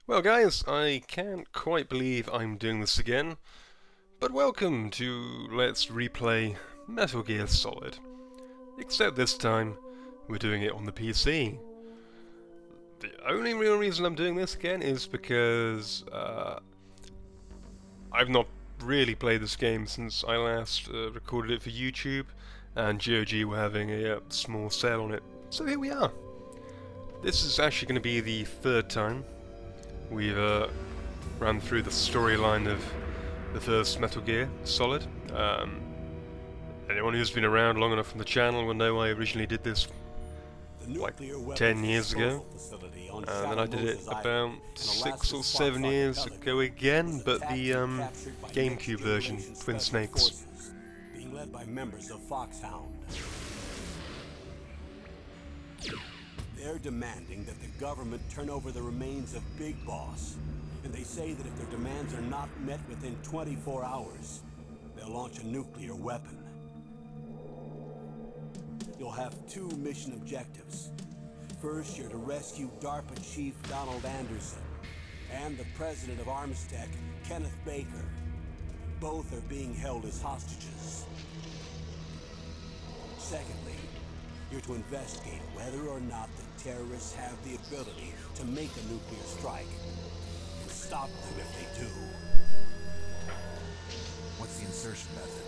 Well guys, I can't quite believe I'm doing this again, but welcome to Let's Replay Metal Gear Solid. Except this time, we're doing it on the PC. The only real reason I'm doing this again is because I've not really played this game since I last recorded it for YouTube, and GOG were having a small sale on it. So here we are. This is actually going to be the third time we've ran through the storyline of the first Metal Gear Solid. Anyone who's been around long enough on the channel will know I originally did this like 10 years ago, and then I did it about 6 or 7 years ago again, but the GameCube version, Twin Snakes. Being led by members of Foxhound. They're demanding that the government turn over the remains of Big Boss, and they say that if their demands are not met within 24 hours, they'll launch a nuclear weapon. You'll have two mission objectives. First, you're to rescue DARPA Chief Donald Anderson and the president of Armstech, Kenneth Baker. Both are being held as hostages. Secondly, you're to investigate whether or not the terrorists have the ability to make a nuclear strike, and stop them if they do. What's the insertion method?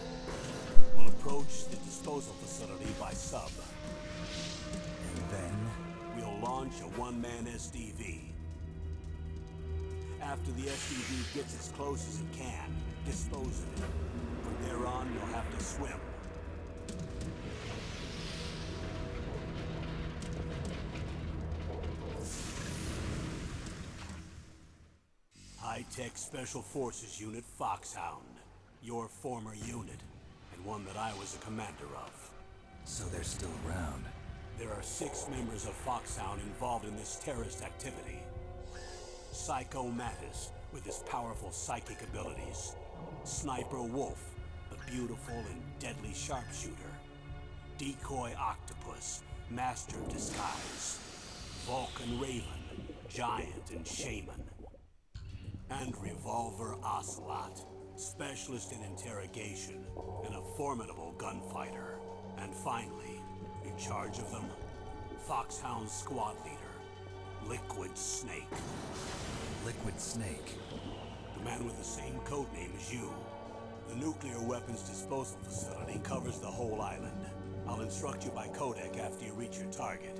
We'll approach the disposal facility by sub. And then? We'll launch a one-man SDV. After the SDV gets as close as it can, dispose of it. From there on, you'll have to swim. High-Tech Special Forces Unit Foxhound. Your former unit, and one that I was a commander of. So they're still around. There are 6 members of Foxhound involved in this terrorist activity. Psycho Mattis, with his powerful psychic abilities. Sniper Wolf, the beautiful and deadly sharpshooter. Decoy Octopus, master of disguise. Vulcan Raven, giant and shaman. And Revolver Ocelot, specialist in interrogation and a formidable gunfighter. And finally, in charge of them, Foxhound squad leader, Liquid Snake. Liquid Snake. The man with the same codename as you. The nuclear weapons disposal facility covers the whole island. I'll instruct you by codec after you reach your target.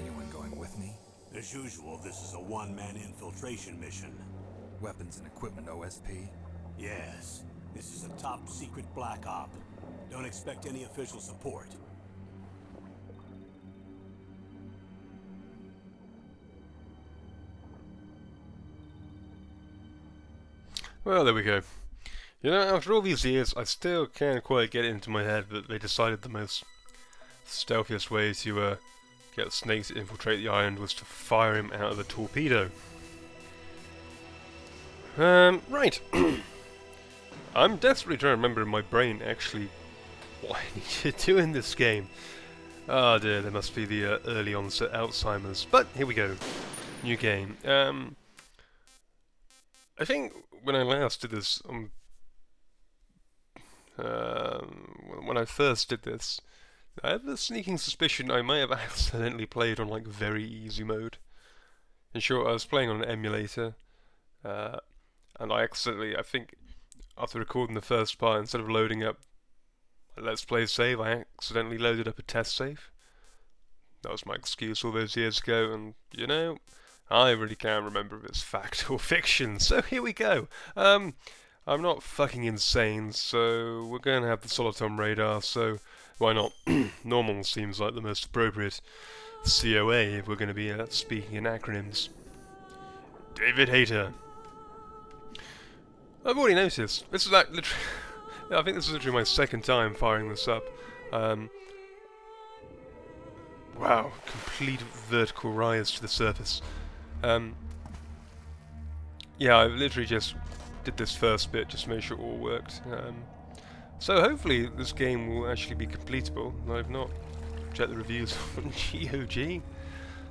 Anyone going with me? As usual, this is a one-man infiltration mission. Weapons and equipment OSP? Yes, this is a top-secret black op. Don't expect any official support. Well, there we go. You know, after all these years, I still can't quite get it into my head that they decided the most stealthiest way to get Snake to infiltrate the island was to fire him out of a torpedo. Right. I'm desperately trying to remember in my brain, actually, what I need to do in this game. Oh dear, there must be the early onset Alzheimer's. But, here we go. New game. I think when I last did this, when I first did this, I have a sneaking suspicion I may have accidentally played on, like, very easy mode. In short, I was playing on an emulator, and I accidentally, I think, after recording the first part, instead of loading up a Let's Play save, I accidentally loaded up a test save. That was my excuse all those years ago, and, you know, I really can't remember if it's fact or fiction, so here we go. I'm not fucking insane, so we're going to have the Soliton radar, so why not? Normal seems like the most appropriate COA if we're going to be speaking in acronyms. David Hayter. I've already noticed. This is like literally. I think this is literally my second time firing this up. Wow, complete vertical rise to the surface. Yeah, I literally just did this first bit just to make sure it all worked. So hopefully this game will actually be completable. I've not checked the reviews on GOG.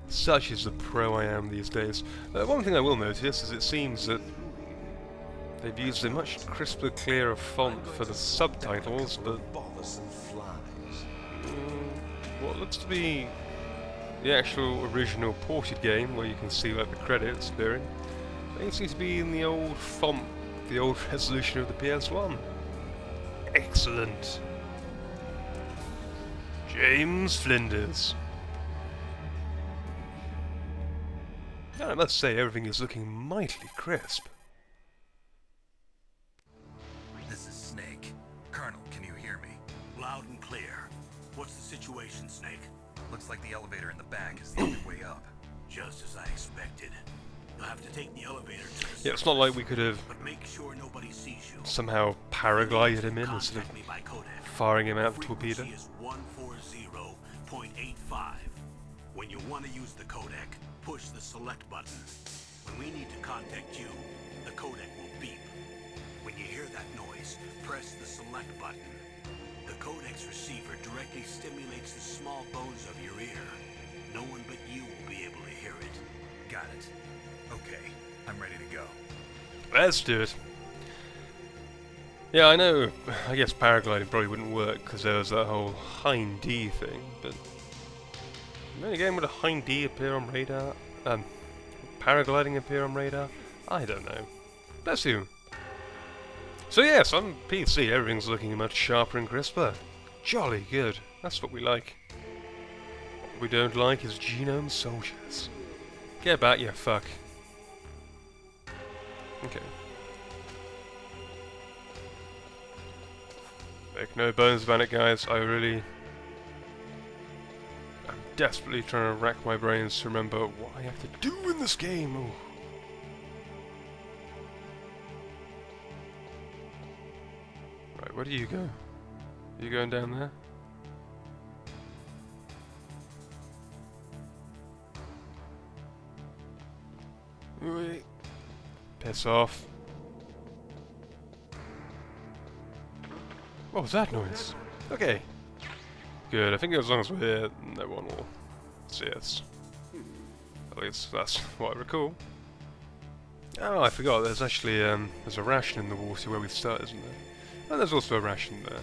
Such is the pro I am these days. One thing I will notice is it seems that they've used a much crisper, clearer font for the subtitles, but what looks to be the actual original ported game, where you can see like the credits appearing, they seem to be in the old font, the old resolution of the PS1. Excellent. James Flinders. I must say, everything is looking mightily crisp. This is Snake. Colonel, can you hear me? Loud and clear. What's the situation, Snake? Looks like the elevator in the back is the only way up. Just as I expected. You'll have to take the elevator to the Yeah, it's not like we could have but make sure nobody sees you. somehow paraglided him in instead Contact me by codec. of firing him out the torpedo. Frequency is 140.85. When you want to use the codec, push the select button. When we need to contact you, the codec will beep. When you hear that noise, press the select button. The codec's receiver directly stimulates the small bones of your ear. No one but you will be able to hear it. Got it. Okay, I'm ready to go. Let's do it. Yeah, I know. I guess paragliding probably wouldn't work because there was that whole Hind D thing, but then again, would a Hind D appear on radar? Paragliding appear on radar? I don't know. Bless you. So yes, on PC everything's looking much sharper and crisper. Jolly good. That's what we like. What we don't like is genome soldiers. Get back, you fuck. Okay. Make no bones about it, guys. I'm desperately trying to rack my brains to remember what I have to do in this game. Ooh. Right, where do you go? Are you going down there? Wait. Piss off. What was that noise? Okay. Good, I think as long as we're here, no one will see us. At least that's what I recall. Oh, I forgot, there's actually, there's a ration in the water where we start, isn't there? And there's also a ration there.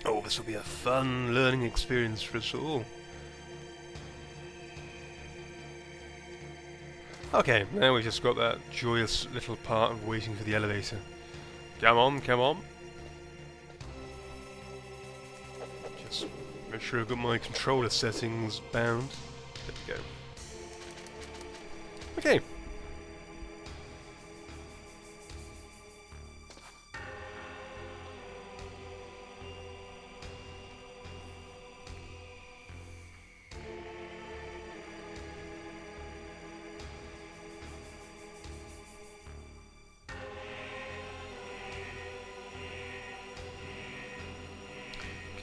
Oh, this will be a fun learning experience for us all. Okay, now we've just got that joyous little part of waiting for the elevator. Come on, come on. Just make sure I've got my controller settings bound. There we go. Okay.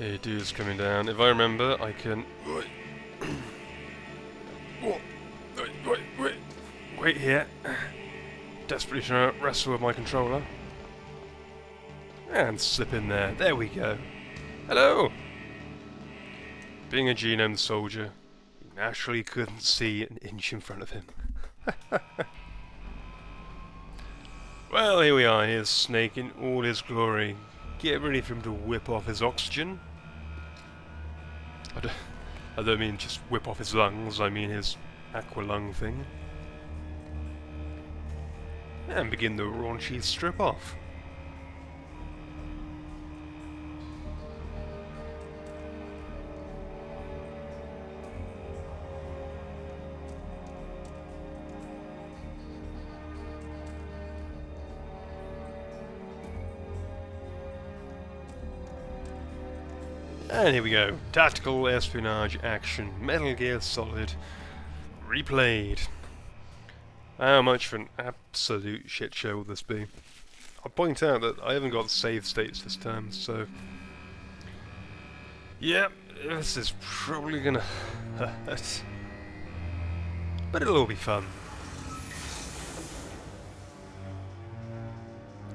Okay, dude's coming down. If I remember, I can... Wait here. Desperately trying to wrestle with my controller. And slip in there. There we go. Hello! Being a genome soldier, he naturally couldn't see an inch in front of him. Well, here we are. Here's Snake in all his glory. Get ready for him to whip off his oxygen. I don't mean just whip off his lungs, I mean his aqua lung thing. And begin the raunchy strip off. And here we go. Tactical espionage action. Metal Gear Solid. Replayed. How much of an absolute shit show will this be? I'll point out that I haven't got save states this time, so... Yep, this is probably gonna hurt. But it'll all be fun.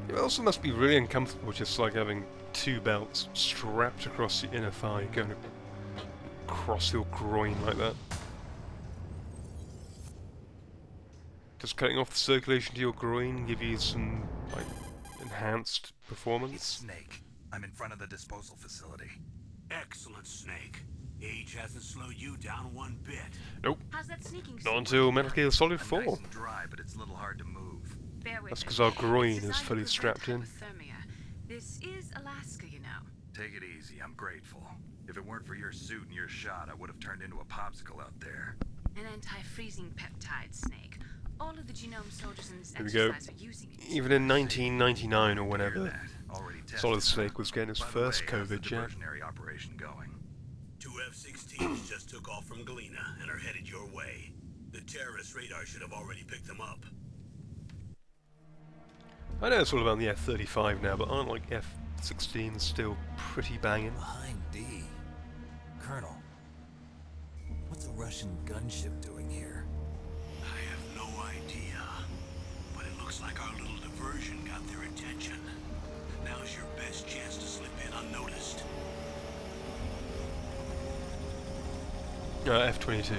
It also must be really uncomfortable, just like having two belts strapped across the inner thigh, going across your groin like that. Does cutting off the circulation to your groin give you some, like, enhanced It's performance? Snake. I'm in front of the disposal facility. Excellent, Snake. Age hasn't slowed you down one bit. Nope. How's that sneaking Not suit until working Metal out? Gear Solid I'm 4. nice and dry, but it's a little hard to move. Bear with That's it. 'cause our groin It's is designed to fully prevent strapped in. hypothermia. This is Alaska, you know. Take it easy, I'm grateful. If it weren't for your suit and your shot, I would have turned into a popsicle out there. An anti-freezing peptide, Snake. All of the genome soldiers in this Here we go. exercise are using it. Even in 1999 or Hear whenever, that? Already tested, Solid huh? Snake was getting his By the first way, how's the COVID jab. diversionary operation going? 2 F-16s just took off from Galena and are headed your way. The terrorist radar should have already picked them up. I know it's all about the F-35 now, but aren't like F-16s still pretty banging? Behind D. Colonel, what's a Russian gunship doing here? I have no idea, but it looks like our little diversion got their attention. Now's your best chance to slip in unnoticed. F-22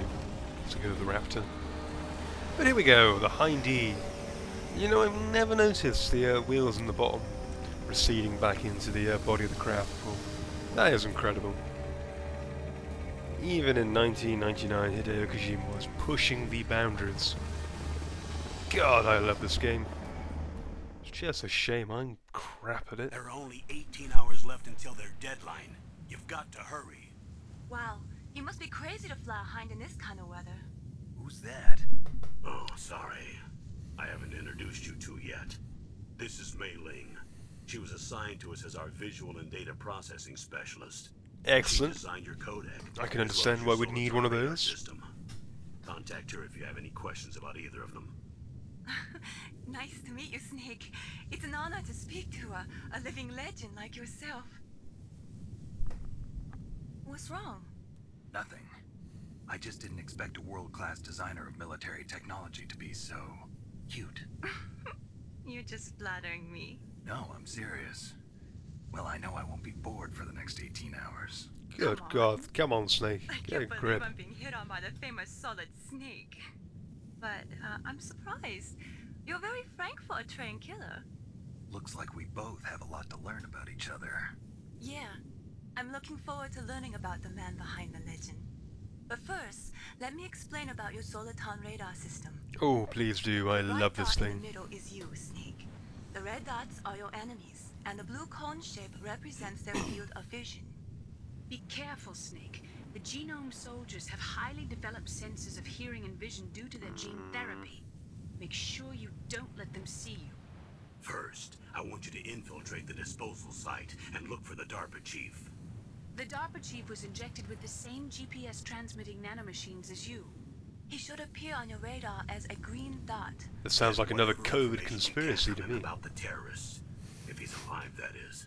to go to the Raptor. But here we go, the Hind E. You know, I've never noticed the wheels in the bottom receding back into the body of the craft before. That is incredible. Even in 1999, Hideo Kojima was pushing the boundaries. God, I love this game. It's just a shame I'm crap at it. There are only 18 hours left until their deadline. You've got to hurry. Wow, you must be crazy to fly a hind in this kind of weather. Who's that? Oh, sorry. I haven't introduced you to yet. This is Mei Ling. She was assigned to us as our visual and data processing specialist. Excellent. She designed your codec. I can as well as understand your why we'd need one of solar radar those. system. Contact her if you have any questions about either of them. Nice to meet you, Snake. It's an honor to speak to a living legend like yourself. What's wrong? Nothing. I just didn't expect a world-class designer of military technology to be so cute. You're just flattering me. No, I'm serious. Well, I know I won't be bored for the next 18 hours. Good Come on. God, come on, Snake. I Get a can't believe grip. I'm being hit on by the famous Solid Snake. But I'm surprised. You're very frank for a trained killer. Looks like we both have a lot to learn about each other. Yeah, I'm looking forward to learning about the man behind the legend. But first, let me explain about your Soliton radar system. Oh, please do. I The white love this dot in thing. the middle is you, Snake. The red dots are your enemies, and the blue cone shape represents their field of vision. Be careful, Snake. The genome soldiers have highly developed senses of hearing and vision due to their gene therapy. Make sure you don't let them see you. First, I want you to infiltrate the disposal site and look for the DARPA chief. The DARPA chief was injected with the same GPS transmitting nanomachines as you. He should appear on your radar as a green dot. This sounds like another Whatever COVID information you conspiracy can to from him me. about the terrorists. If he's alive, that is.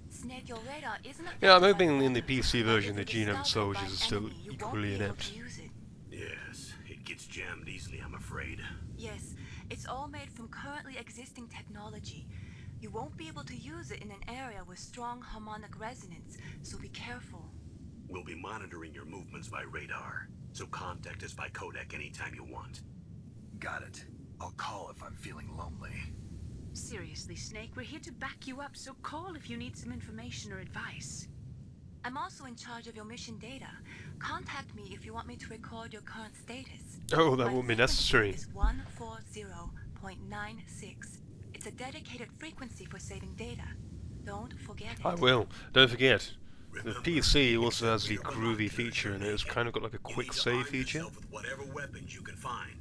Snake, your radar isn't Yeah, I'm affected by hoping in the weather, PC but version the if it is genome scouted by soldiers an are still enemy, you won't equally be able inept. to use it. Yes, it gets jammed easily, I'm afraid. Yes, it's all made from currently existing technology. You won't be able to use it in an area with strong harmonic resonance, so be careful. We'll be monitoring your movements by radar, so contact us by codec anytime you want. Got it. I'll call if I'm feeling lonely. Seriously, Snake, we're here to back you up, so call if you need some information or advice. I'm also in charge of your mission data. Contact me if you want me to record your current status. Oh, that My won't be frequency necessary. is 140.96. It's a dedicated frequency for saving data. Don't forget it. I will. Don't forget, the Remember, PC you also can has the clear groovy binoculars feature, and you're it's naked. kind of got like a You quick need to save arm feature. yourself with whatever weapons you can find.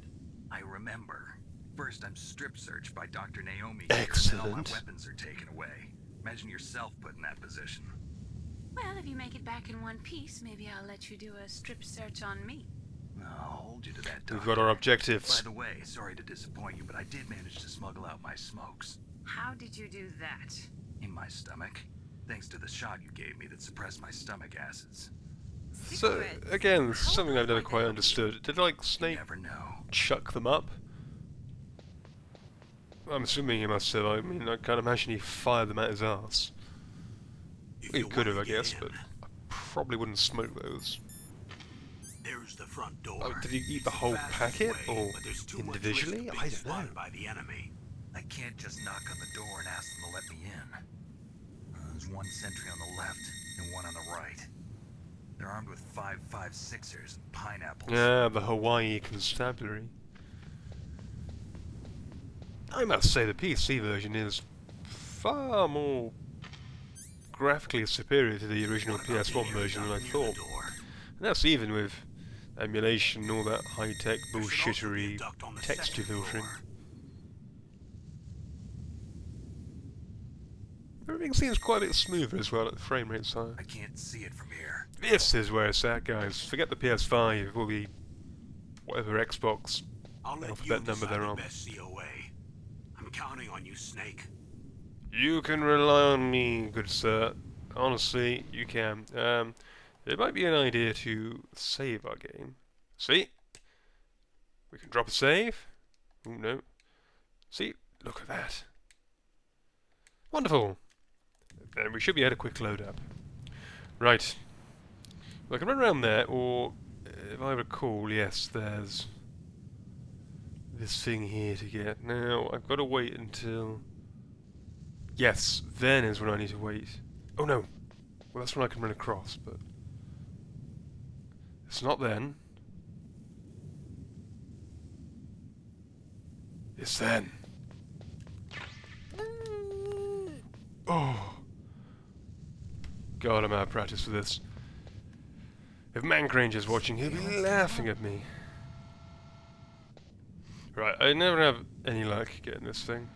I remember. First, I'm strip searched by Dr. Naomi here, and then all my Excellent. weapons are taken away. Imagine yourself put in that position. Well, if you make it back in one piece, maybe I'll let you do a strip search on me. I'll hold you to that, Doctor. We've got our By objectives. the way, sorry to disappoint you, but I did manage to smuggle out my smokes. How did you do that? In my stomach. Thanks to the shot you gave me that suppressed my stomach acids. So, Cigarettes. again, this is How something I've never would quite that understood. Did, like, You Snake never know. chuck them up? I'm assuming he must have. I mean, I can't imagine he fired them at his ass. If He you could have, I wanna get guess, in, but I probably wouldn't smoke those. There's the front door. Oh, did he eat It's the whole fastest packet, way, or but there's too much individually? risk of I being don't know. spotted by the enemy. I can't just knock on the door and ask them to let me in. There's one sentry on the left and one on the right. They're armed with 5.56ers and pineapples. Yeah, the Hawaii constabulary. I must say the PC version is far more graphically superior to the original What about the PS1 area version than I near the thought. door? And that's even with emulation and all that high-tech There should also be a bullshittery duct on the texture second filtering. floor. Everything seems quite a bit smoother as well at the frame rate side. I can't see it from here. This is where it's at, guys. Forget the PS5 or the whatever Xbox I'll let alphabet you number decide they're the on. best COA. I'm counting on you, Snake. You can rely on me, good sir. Honestly, you can. It might be an idea to save our game. See? We can drop a save. Oh no. See? Look at that. Wonderful. And we should be at a quick load up. Right. Well, I can run around there, or if I recall, yes, there's this thing here to get. Now, I've got to wait until... Yes, then is when I need to wait. Oh no! Well, that's when I can run across, but... It's not then. It's then. Oh! God, I'm out of practice for this. If Mancranger's watching, he'll be laughing at me. Right, I never have any luck getting this thing.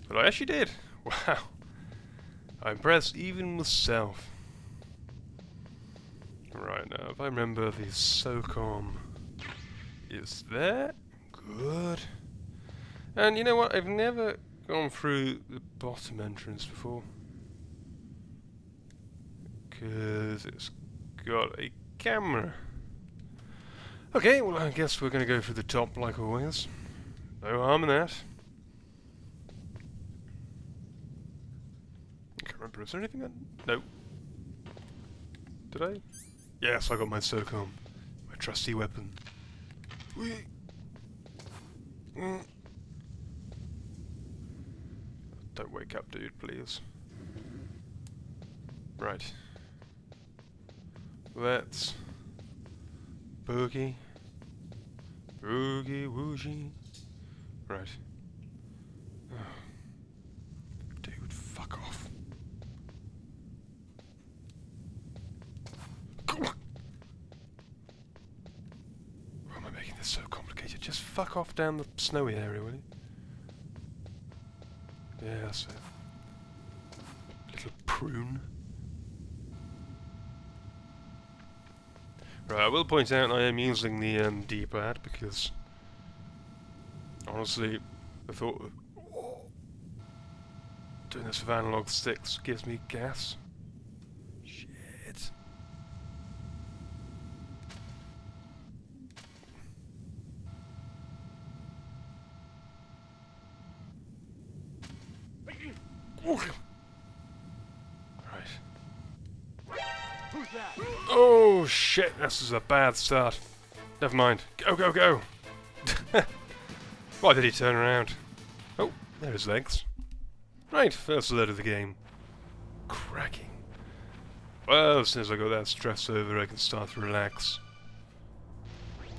But I actually did. Wow. I'm impressed even with self. Right now, if I remember, the SOCOM is there. Good. And you know what? I've never gone through the bottom entrance before. Because it's got a camera. Okay, well I guess we're going to go through the top like always. No harm in that. I can't remember, is there anything that... No. Did I? Yes, I got my SOCOM. My trusty weapon. Whee! Don't wake up, dude, please. Right. Let's... Boogie. Boogie woogie. Right. Dude, fuck off. Why am I making this so complicated? Just fuck off down the snowy area, will you? Yeah, that's it. Little prune. Right, I will point out I am using the D-pad because honestly, I thought doing this with analog sticks gives me gas. Shit. Oh shit, this is a bad start. Never mind. Go, go, go! Why did he turn around? Oh, there his legs. Right, first load of the game. Cracking. Well, as soon as I got that stress over, I can start to relax.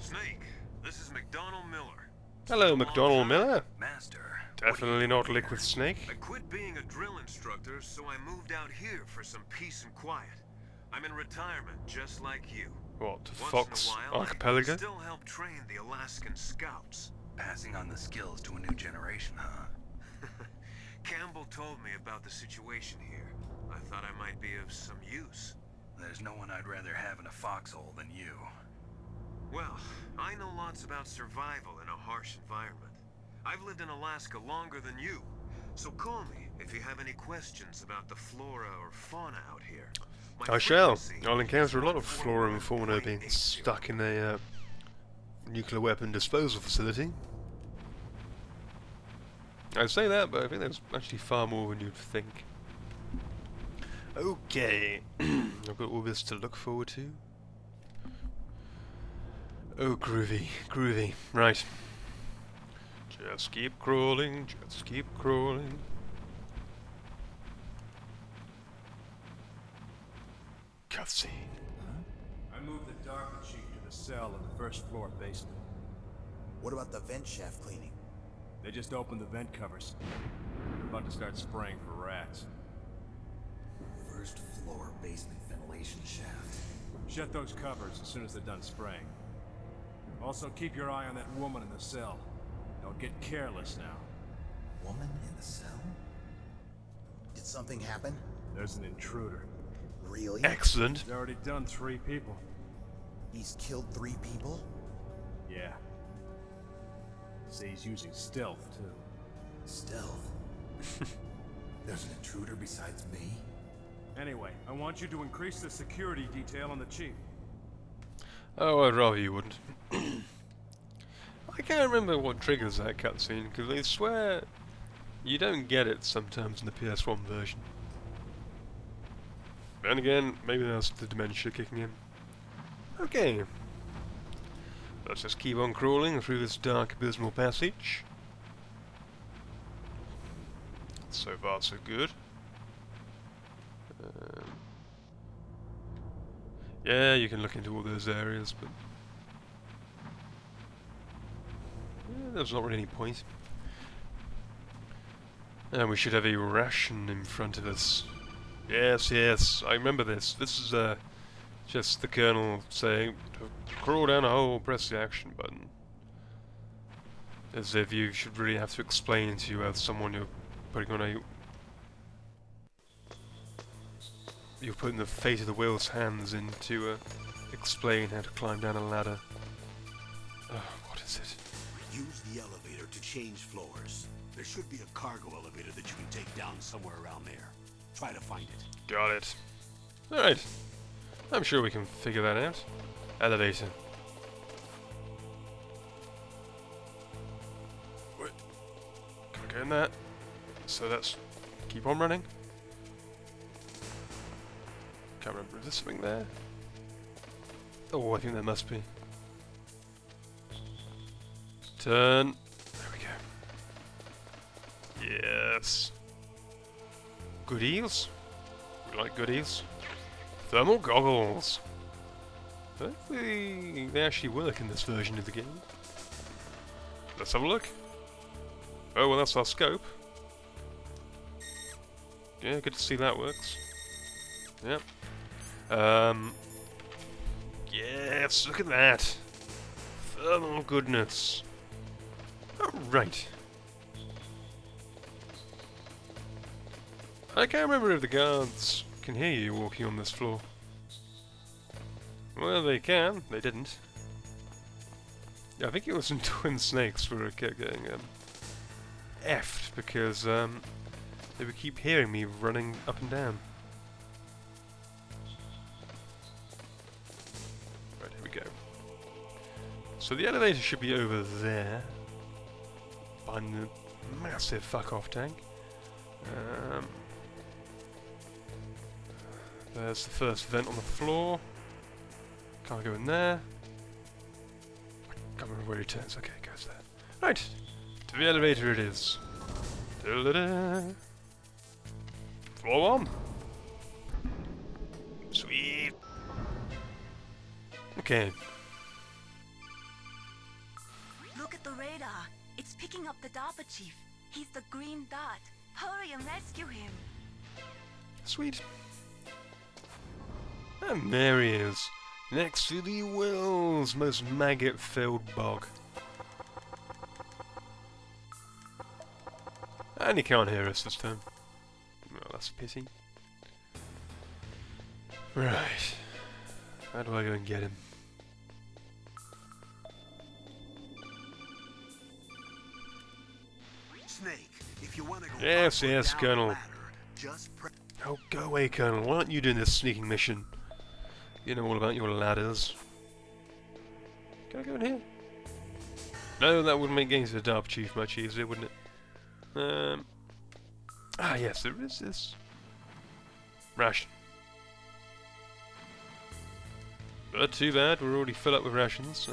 Snake, this is McDonald Miller. Hello, McDonald Miller. Master. Definitely not Liquid Snake. I quit being a drill instructor, so I moved out here for some peace and quiet. I'm in retirement, just like you. What, Once Fox in a while, Archipelago? I still help train the Alaskan Scouts. Passing on the skills to a new generation, huh? Campbell told me about the situation here. I thought I might be of some use. There's no one I'd rather have in a foxhole than you. Well, I know lots about survival in a harsh environment. I've lived in Alaska longer than you, so call me if you have any questions about the flora or fauna out here. I shall. I'll encounter a lot of flora and fauna being stuck in a nuclear weapon disposal facility. I say that, but I think there's actually far more than you'd think. Okay, I've got all this to look forward to. Oh, groovy, groovy. Right. Just keep crawling, just keep crawling. Cutscene. I moved the Dark Chief to the cell in the first floor basement. What about the vent shaft cleaning? They just opened the vent covers. They're about to start spraying for rats. First floor basement ventilation shaft. Shut those covers as soon as they're done spraying. Also, keep your eye on that woman in the cell. Don't get careless now. Woman in the cell? Did something happen? There's an intruder. Really? Excellent. He's already done 3 people. He's killed 3 people? Yeah. Say he's using stealth, too. Stealth? There's an intruder besides me? Anyway, I want you to increase the security detail on the Chief. Oh, I'd rather you wouldn't. I can't remember what triggers that cutscene, because I swear you don't get it sometimes in the PS1 version. And again, maybe that's the dementia kicking in. Okay. Let's just keep on crawling through this dark, abysmal passage. So far, so good. Yeah, you can look into all those areas, but yeah, there's not really any point. And we should have a ration in front of us. Yes, yes, I remember this. This is just the Colonel saying, to crawl down a hole, press the action button. As if you should really have to explain to someone you're putting on a... You're putting the fate of the world's hands in to explain how to climb down a ladder. Oh, what is it? Use the elevator to change floors. There should be a cargo elevator that you can take down somewhere around there. Try to find it. Got it. Alright. I'm sure we can figure that out. Elevator. Wait. Can't get in that. So let's keep on running. Can't remember, is there something there? Oh, I think there must be. Turn. There we go. Yes. Goodies. We like goodies. Thermal goggles. Hopefully they actually work in this version of the game. Let's have a look. Oh, well, that's our scope. Yeah, good to see that works. Yep. Yes, look at that. Thermal goodness. Alright. I can't remember if the guards can hear you walking on this floor. Well, they can. They didn't. I think it was in Twin Snakes where it kept getting effed because they would keep hearing me running up and down. Right, here we go. So the elevator should be over there, behind the massive fuck-off tank. There's the first vent on the floor. Can't go in there. I can't remember where it turns. Okay, it goes there. Right, to the elevator it is. Da-da-da. Floor 1. Sweet. Okay. Look at the radar. It's picking up the DARPA chief. He's the green dot. Hurry and rescue him. Sweet. And there he is, next to the world's most maggot-filled bog. And he can't hear us this time. Well, that's a pity. Right. How do I go and get him? Snake, if you want to go Yes, yes, Down Colonel. ladder, just press. Oh, go away, Colonel. Why aren't you doing this sneaking mission? You know all about your ladders. Can I go in here? No, that would make getting to the Dark Chief much easier, wouldn't it? Ah, yes, there is this ration. But too bad, we're already filled up with rations.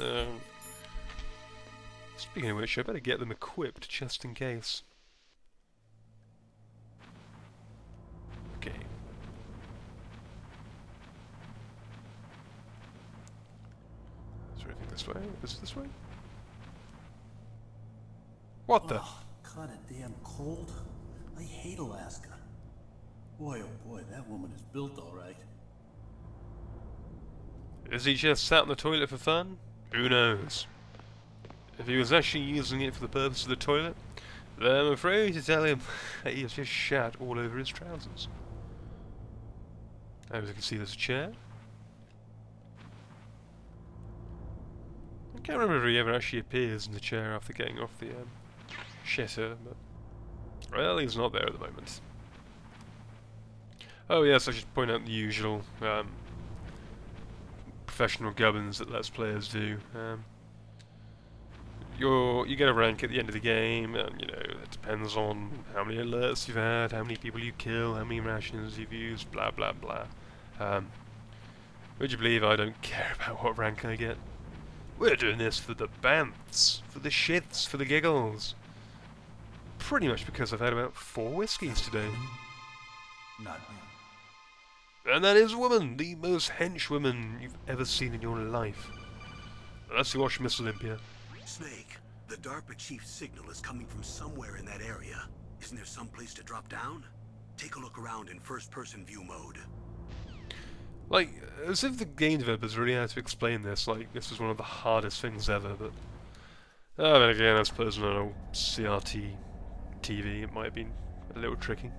Speaking of which, I better get them equipped just in case. Okay. Is there anything this way? Is it this way? What the? Oh, kinda damn cold. I hate Alaska. Boy, oh boy, that woman is built all right. Is he just sat in the toilet for fun? Who knows? If he was actually using it for the purpose of the toilet, then I'm afraid to tell him that he has just shat all over his trousers. As you can see, there's a chair. I can't remember if he ever actually appears in the chair after getting off the shitter, but well, he's not there at the moment. Oh yes, I should point out the usual professional gubbins that Let's Players do. You get a rank at the end of the game, and you know it depends on how many alerts you've had, how many people you kill, how many rations you've used, blah blah blah. Would you believe I don't care about what rank I get? We're doing this for the bants, for the shits, for the giggles. Pretty much because I've had about 4 whiskeys today. Not me. And that is a woman, the most hench woman you've ever seen in your life. Let's watch Miss Olympia. Snake, the DARPA chief's signal is coming from somewhere in that area. Isn't there some place to drop down? Take a look around in first-person view mode. Like, as if the game developers really had to explain this, like this was one of the hardest things ever, but... then again, I suppose on an old CRT TV it might have been a little tricky.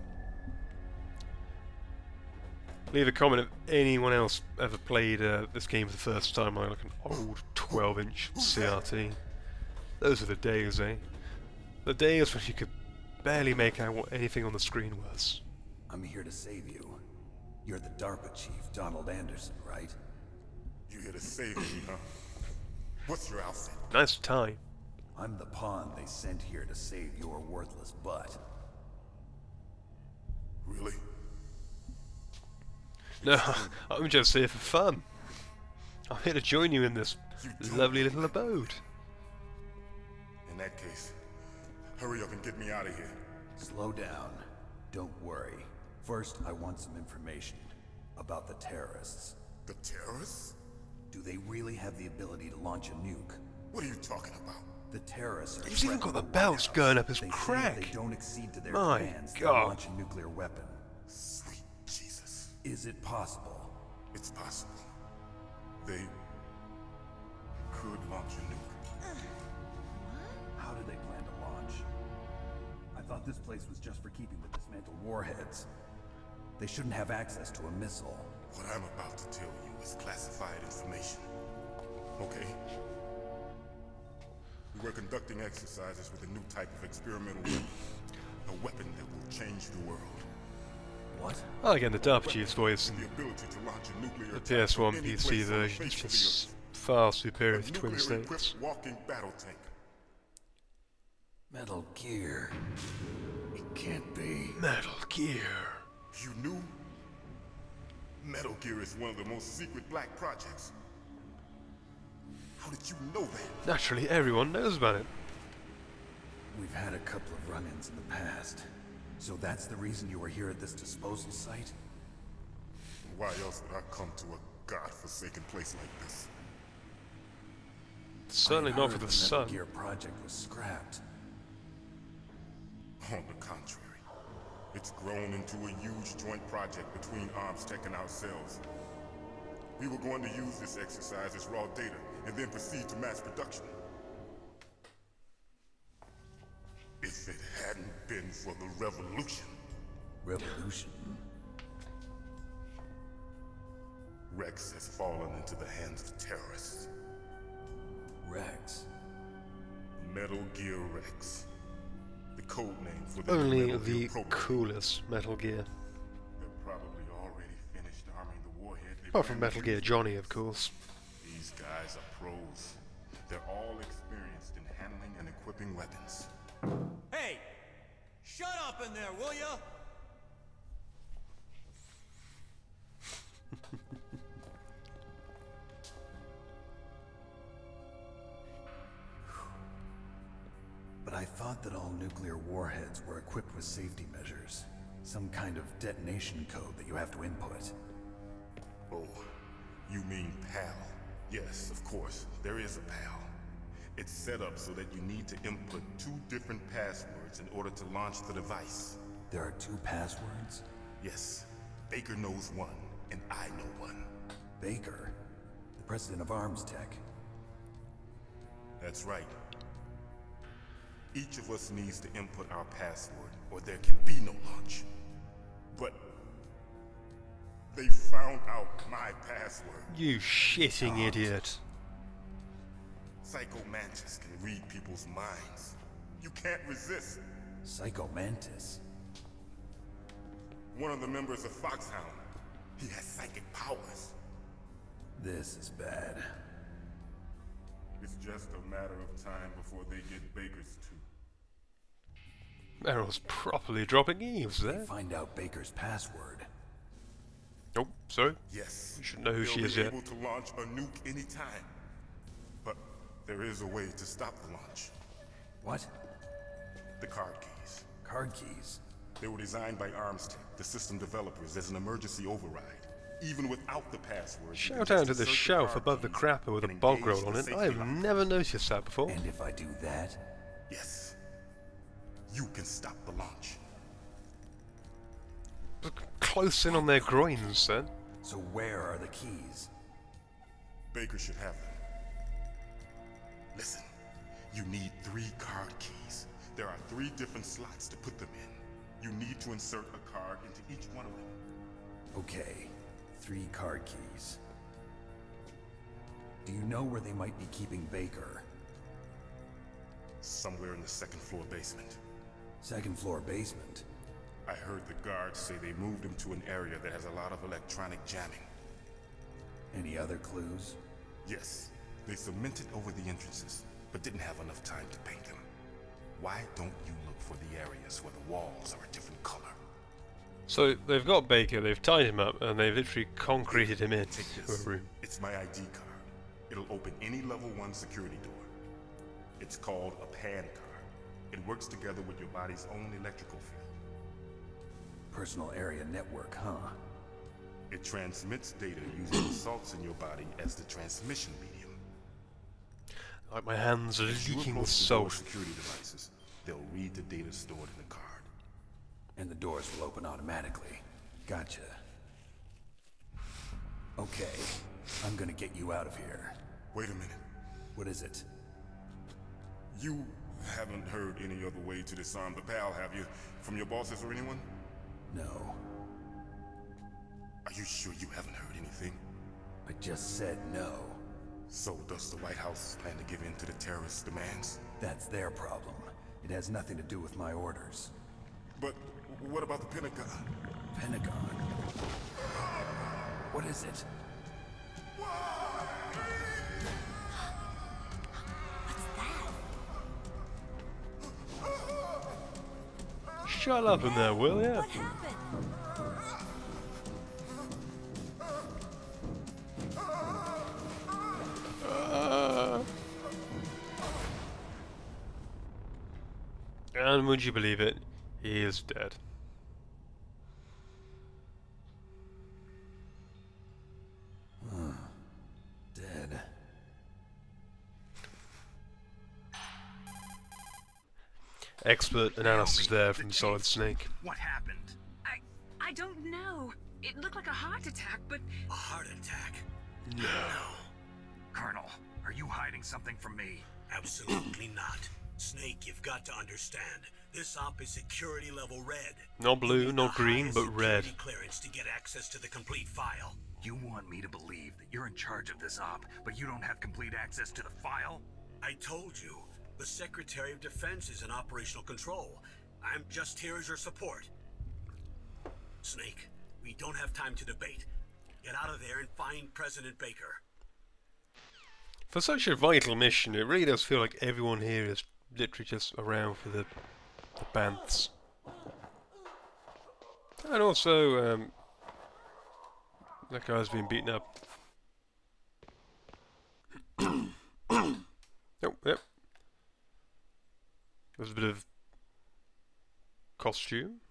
Leave a comment if anyone else ever played this game for the first time on like an old 12-inch CRT. Those are the days, eh? The days when you could barely make out what anything on the screen was. I'm here to save you. You're the DARPA chief, Donald Anderson, right? You here to save me, huh? What's your outfit? Nice tie. I'm the pawn they sent here to save your worthless butt. Really? No, I'm just here for fun. I'm here to join you in this lovely little abode. In that case, hurry up and get me out of here. Slow down. Don't worry. First, I want some information about the terrorists. The terrorists? Do they really have the ability to launch a nuke? What are you talking about? The terrorists are He's even got threatening the belts White going House. up his They say crack. if they don't accede to their My demands, God. they'll launch a nuclear weapon. Sweet Jesus. Is it possible? It's possible. They could launch a nuke. How do they plan to launch? I thought this place was just for keeping the dismantled warheads. They shouldn't have access to a missile. What I'm about to tell you is classified information. Okay? We were conducting exercises with a new type of experimental weapon. A weapon that will change the world. What? Oh, again, the DARPA chief's voice The and ability to launch a nuclear the attack from PS1 any PC place on the version is face of the just earth. far superior A to Twin Snakes. nuclear-equipped walking battle tank. Metal Gear. It can't be. Metal Gear. You knew? Metal Gear is one of the most secret black projects. How did you know that? Naturally, everyone knows about it. We've had a couple of run-ins in the past. So that's the reason you were here at this disposal site? Why else would I come to a god-forsaken place like this? Certainly I not heard for the Metal sun. Gear project was scrapped. On the contrary, it's grown into a huge joint project between ArmsTech and ourselves. We were going to use this exercise as raw data and then proceed to mass production. If it hadn't been for the revolution, Revolution? Rex has fallen into the hands of terrorists. Rex? Metal Gear Rex. The code name for the Only Metal the Gear program. coolest Metal Gear. They're probably already finished arming the warhead. they Apart from plan to Metal Gear use. Johnny, of course. These guys are pros. They're all experienced in handling and equipping weapons. Hey! Shut up in there, will ya? But I thought that all nuclear warheads were equipped with safety measures. Some kind of detonation code that you have to input. Oh, you mean PAL? Yes, of course, there is a PAL. It's set up so that you need to input 2 different passwords in order to launch the device. There are 2 passwords? Yes, Baker knows one, and I know one. Baker, the president of Arms Tech. That's right. Each of us needs to input our password, or there can be no launch. But they found out my password. You shitting idiot. Psycho Mantis can read people's minds. You can't resist. Psycho Mantis. One of the members of Foxhound. He has psychic powers. This is bad. It's just a matter of time before they get Baker's too. Meryl's properly dropping eaves there. Find out Baker's password. Oh, sorry. Yes. You should know who They'll she is be yet. able to launch a nuke anytime. But there is a way to stop the launch. What? The card keys. Card keys? They were designed by ArmsTech, the system developers, as an emergency override. Even without the password. you can Shout out just to the insert shelf card above the keys crapper with a and bog engage roll the on it. safety I've lock. never noticed that before. And if I do that? Yes. You can stop the launch. Close in on their groins, then. So where are the keys? Baker should have them. Listen, you need 3 card keys. There are 3 different slots to put them in. You need to insert a card into each one of them. Okay, 3 card keys. Do you know where they might be keeping Baker? Somewhere in the 2nd floor basement. 2nd floor basement? I heard the guards say they moved him to an area that has a lot of electronic jamming. Any other clues? Yes, they cemented over the entrances, but didn't have enough time to paint them. Why don't you look for the areas where the walls are a different color? So they've got Baker, they've tied him up, and they've literally concreted him in Take to this. a room. It's my ID card. It'll open any level 1 security door. It's called a PAN card. It works together with your body's own electrical field. Personal area network, huh? It transmits data using the salts in your body as the transmission medium. Like my hands are As you leaking with approach the door salt. security devices, they'll read the data stored in the card. And the doors will open automatically. Gotcha. Okay, I'm gonna get you out of here. Wait a minute. What is it? You haven't heard any other way to disarm the PAL, have you? From your bosses or anyone? No. Are you sure you haven't heard anything? I just said no. So does the White House plan to give in to the terrorists' demands? That's their problem. It has nothing to do with my orders. But what about the Pentagon? Pentagon? What is it? Shut up in there, will ya? What happened? And would you believe it? He is dead. Dead. Expert analysis there from Solid Snake. What happened? I don't know. It looked like a heart attack, but A heart attack? Colonel, are you hiding something from me? Absolutely not. Snake, you've got to understand. This op is security level red. Not blue, You need not the green, highest but red. security clearance to get access to the complete file. You want me to believe that you're in charge of this op, but you don't have complete access to the file? I told you, the Secretary of Defense is in operational control. I'm just here as your support. Snake, we don't have time to debate. Get out of there and find President Baker. For such a vital mission, it really does feel like everyone here is literally just around for the banths. And also, that guy's been beaten up. Oh, yep. There's a bit of costume.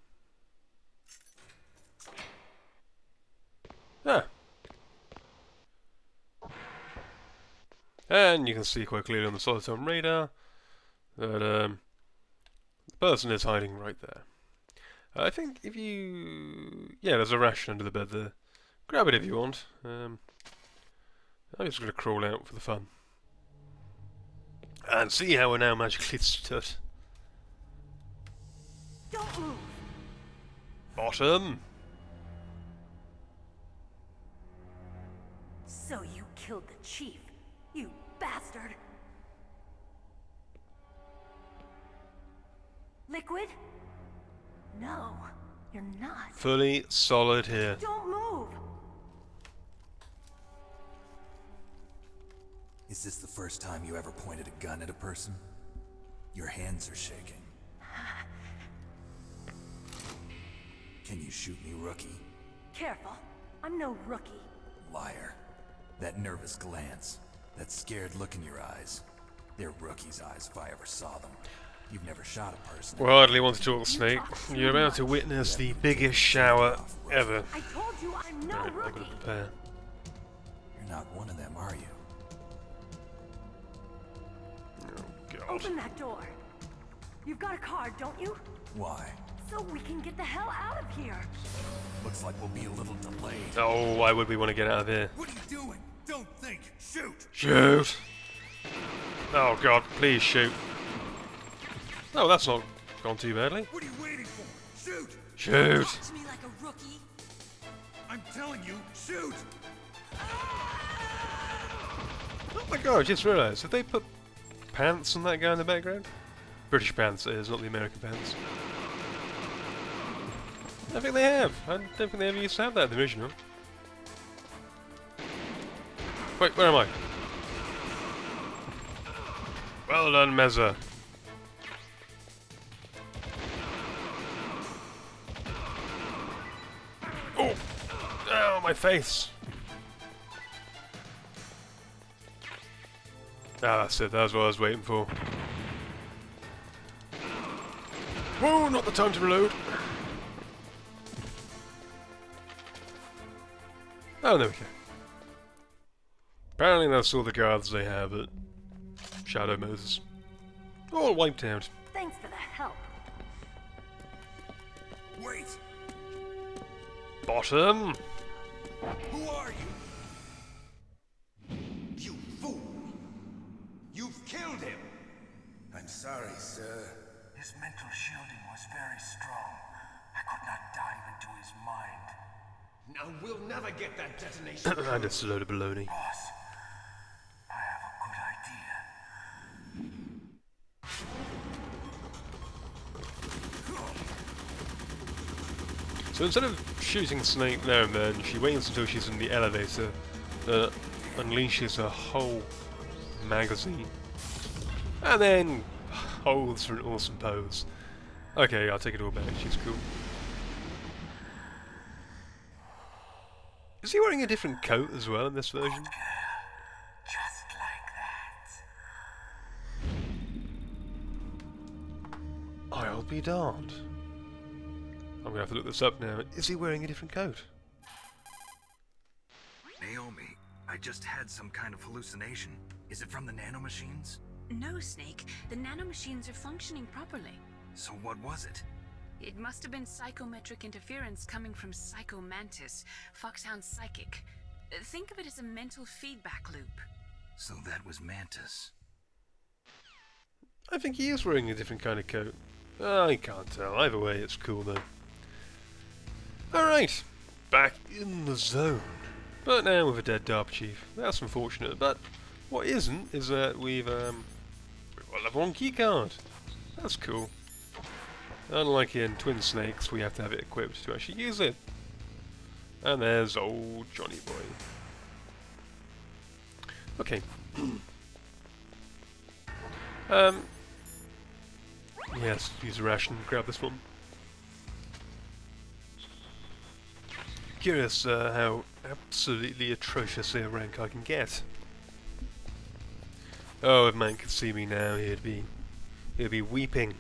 Ah. And you can see quite clearly on the Solitone radar that the person is hiding right there. I think if you... yeah, there's a ration under the bed there. Grab it if you want. I'm just going to crawl out for the fun. And see how we're now magically stood. Don't move. Bottom! So you killed the chief, you bastard. Liquid? No, you're not. Fully solid here. Don't move. Is this the first time you ever pointed a gun at a person? Your hands are shaking. Can you shoot me, rookie? Careful, I'm no rookie. Liar. That nervous glance, that scared look in your eyes. They're rookie's eyes if I ever saw them. You've never shot a person. Well, I hardly want to talk, Snake. You're about to witness the biggest shower ever. I told you I'm no Right, I've got rookie. to prepare. You're not one of them, are you? Oh, God. Open that door. You've got a card, don't you? Why? So we can get the hell out of here. Looks like we'll be a little delayed. Oh, why would we want to get out of here? What are you doing? Don't think. Shoot! Shoot! Oh, God, please shoot. Oh, that's not gone too badly. What are you waiting for? Shoot! Shoot! Talk to me like a rookie. I'm telling you, shoot! Oh my God, I just realised, have they put pants on that guy in the background? British pants it is, not the American pants. I think they have. I don't think they ever used to have that in the original. Wait, where am I? Well done, Meza. Oh! Ow, my face! Ah, that's it. That's what I was waiting for. Whoa, not the time to reload. Oh, there we go. Apparently that's all the guards they have at Shadow Moses. All wiped out. Thanks for the help. Wait! Bottom! Who are you? You fool! You've killed him! I'm sorry, sir. His mental shielding was very strong. I could not dive into his mind. Now we'll never get that detonation. And it's a load of baloney. Boss, I have a good idea. So instead of shooting Snake there and then, she waits until she's in the elevator that unleashes a whole magazine. And then holds for an awesome pose. Okay, I'll take it all back, she's cool. Is he wearing a different coat as well in this version? Just like that. I'll be darned. I'm gonna have to look this up now. Is he wearing a different coat? Naomi, I just had some kind of hallucination. Is it from the nanomachines? No, Snake. The nanomachines are functioning properly. So what was it? It must have been psychometric interference coming from Psycho Mantis, Foxhound's psychic. Think of it as a mental feedback loop. So that was Mantis. I think he is wearing a different kind of coat. I can't tell. Either way, it's cool though. Alright, back in the zone. But now with a dead DARPA chief. That's unfortunate, but what isn't is that we've got a level 1 keycard. That's cool. Unlike in Twin Snakes, we have to have it equipped to actually use it. And there's old Johnny Boy. Okay. Yes, use a ration, grab this one. Curious how absolutely atrocious a rank I can get. Oh, if man could see me now, he'd be weeping.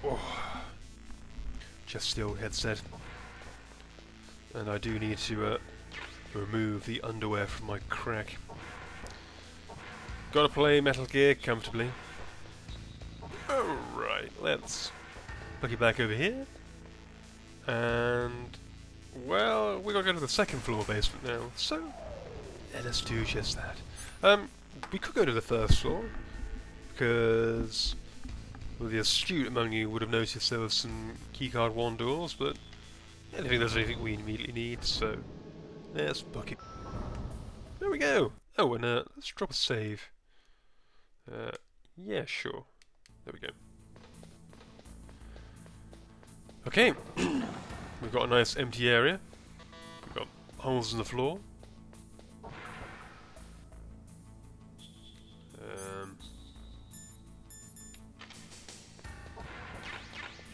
Oh. Just the old headset. And I do need to remove the underwear from my crack. Gotta play Metal Gear comfortably. Alright, let's look it back over here. And, well, we gotta go to the second floor basement now, so let us do just that. We could go to the first floor, because well, the astute among you would have noticed there was some keycard 1 doors, but I don't think there's anything we immediately need, so let's book it. There we go! Oh, and let's drop a save. Yeah, sure. There we go. Okay, we've got a nice empty area. We've got holes in the floor.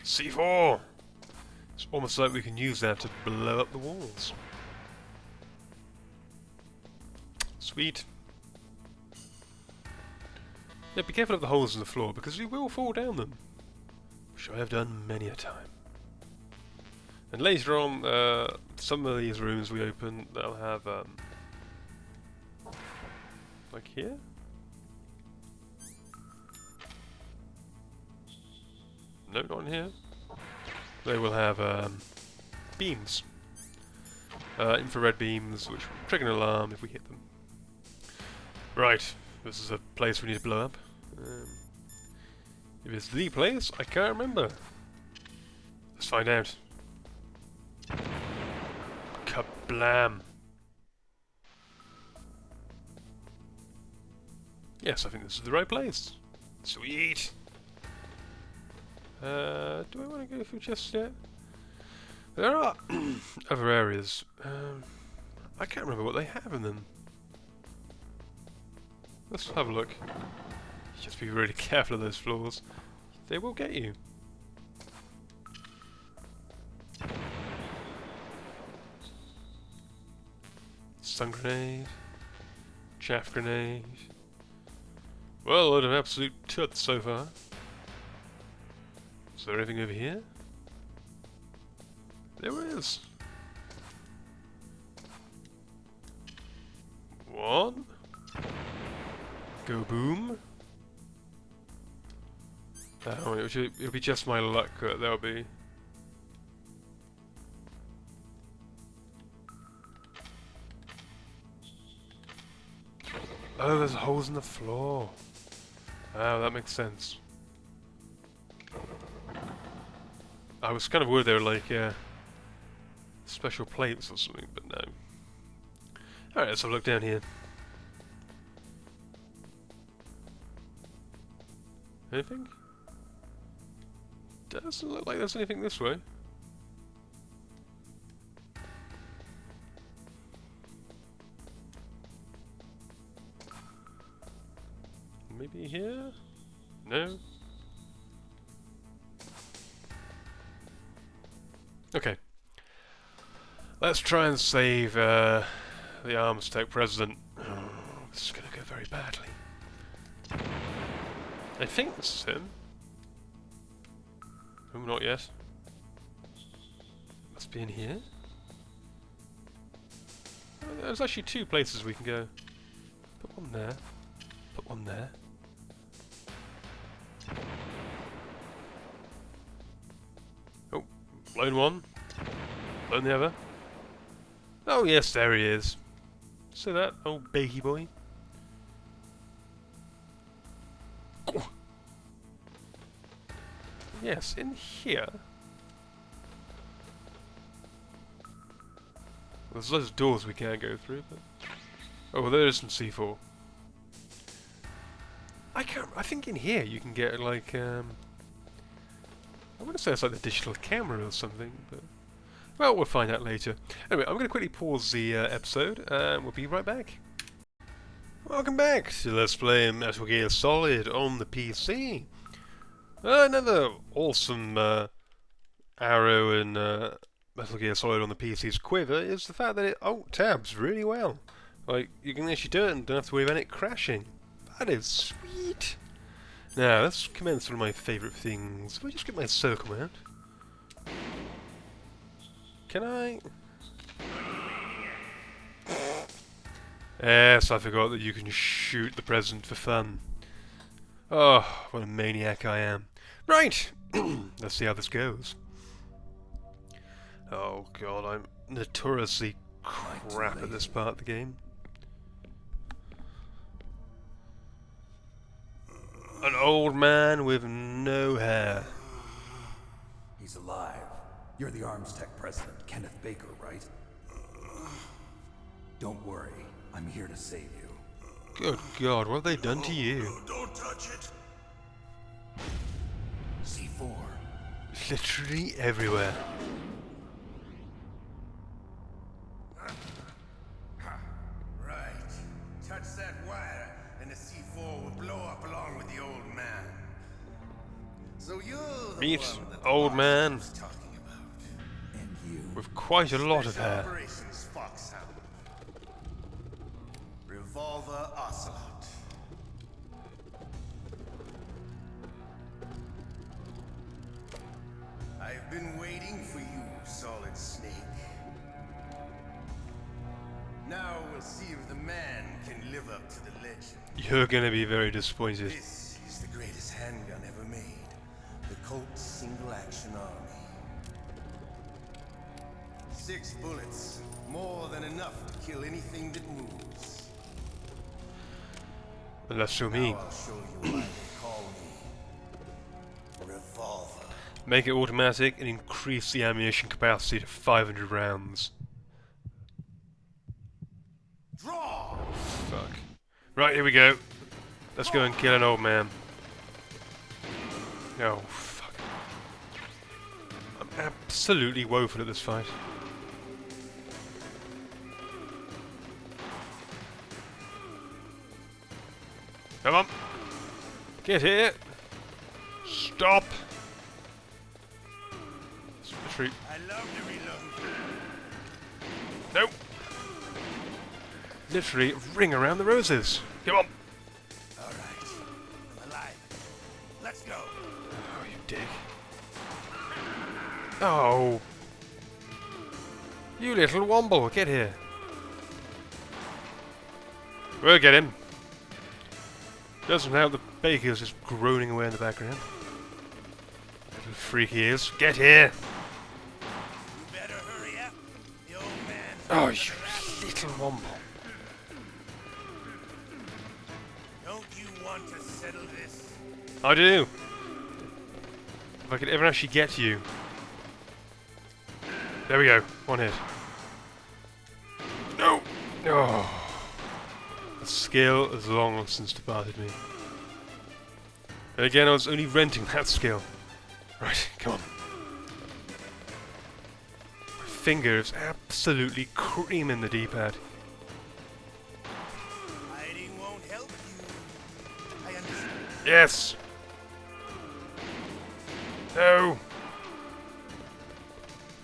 C4! It's almost like we can use that to blow up the walls. Sweet. Yeah, be careful of the holes in the floor because you will fall down them. Which I have done many a time. And later on, some of these rooms we open, they'll have, like here? No, not in here. They will have, beams. Infrared beams, which will trigger an alarm if we hit them. Right, this is a place we need to blow up. If it's the place, I can't remember. Let's find out. Kablam! Yes, I think this is the right place. Sweet! Do I want to go through just yet? There are other areas. I can't remember what they have in them. Let's have a look. Just be really careful of those floors. They will get you. Stun grenade. Chaff grenade. Well, a lot of absolute toots so far. Is there anything over here? There is. One. Go boom. Oh, it'll be just my luck that there'll be. Oh, there's holes in the floor. Oh, that makes sense. I was kind of worried they were like special plates or something, but no. Alright, let's have a look down here. Anything? Doesn't look like there's anything this way. Maybe here? No? Okay. Let's try and save the Armstech president. Oh, this is going to go very badly. I think this is him. Oh, not yet. Must be in here. Oh, there's actually 2 places we can go. Put one there. Put one there. Oh, blown one. Blown the other. Oh yes, there he is. See that, old bakey boy? Oh. Yes, in here. There's loads of doors we can't go through, but... Oh, well, there is some C4. I think in here you can get like I want to say it's like the digital camera or something, but well, we'll find out later. Anyway, I'm going to quickly pause the episode, and we'll be right back. Welcome back to Let's Play Metal Gear Solid on the PC. Another awesome arrow in Metal Gear Solid on the PC's quiver is the fact that it alt-tabs really well. Like, you can actually do it and don't have to worry about it crashing. That is sweet! Now, let's commence one of my favourite things. If I just get my circle out. Can I? Yes, I forgot that you can shoot the president for fun. Oh, what a maniac I am. Right! Let's see how this goes. Oh god, I'm notoriously crap at this part of the game. An old man with no hair. He's alive. You're the Arms Tech president, Kenneth Baker, right? Don't worry. I'm here to save you. Good god, what have they done to you? Don't touch it. C4. Literally everywhere. Right. Touch that wire, and the C4 will blow up along with the old man. So you're the Meet one that the old boss man was talking about. And you. with quite a lot of Special hair. Operations Foxhound. Revolver Ocelot. I've been waiting for you, Solid Snake. Now we'll see if the man can live up to the legend. You're gonna be very disappointed. This is the greatest handgun ever made. The Colt Single Action Army. 6 bullets, more than enough to kill anything that moves. Unless you're me. Now I'll show you why they call me Revolver. Make it automatic and increase the ammunition capacity to 500 rounds. Draw! Fuck. Right, here we go. Let's go and kill an old man. Oh, fuck. I'm absolutely woeful at this fight. Come on. Get here. Stop. Retreat. I love to reload. Nope. Literally ring around the roses. Come on. All right. I'm alive. Let's go. Oh, you dick. Oh. You little womble, get here. We'll get him. Doesn't help the Baker's just groaning away in the background. Little freak he is. Get here. You better hurry up. The old man. Oh, you little womble. Don't you want to settle this? I do. If I could ever actually get to you. There we go. One hit. No. Oh. The skill has long since departed me. And again, I was only renting that skill. Right, come on. My finger is absolutely creaming the D-pad. Hiding won't help you. I understand. Yes. No.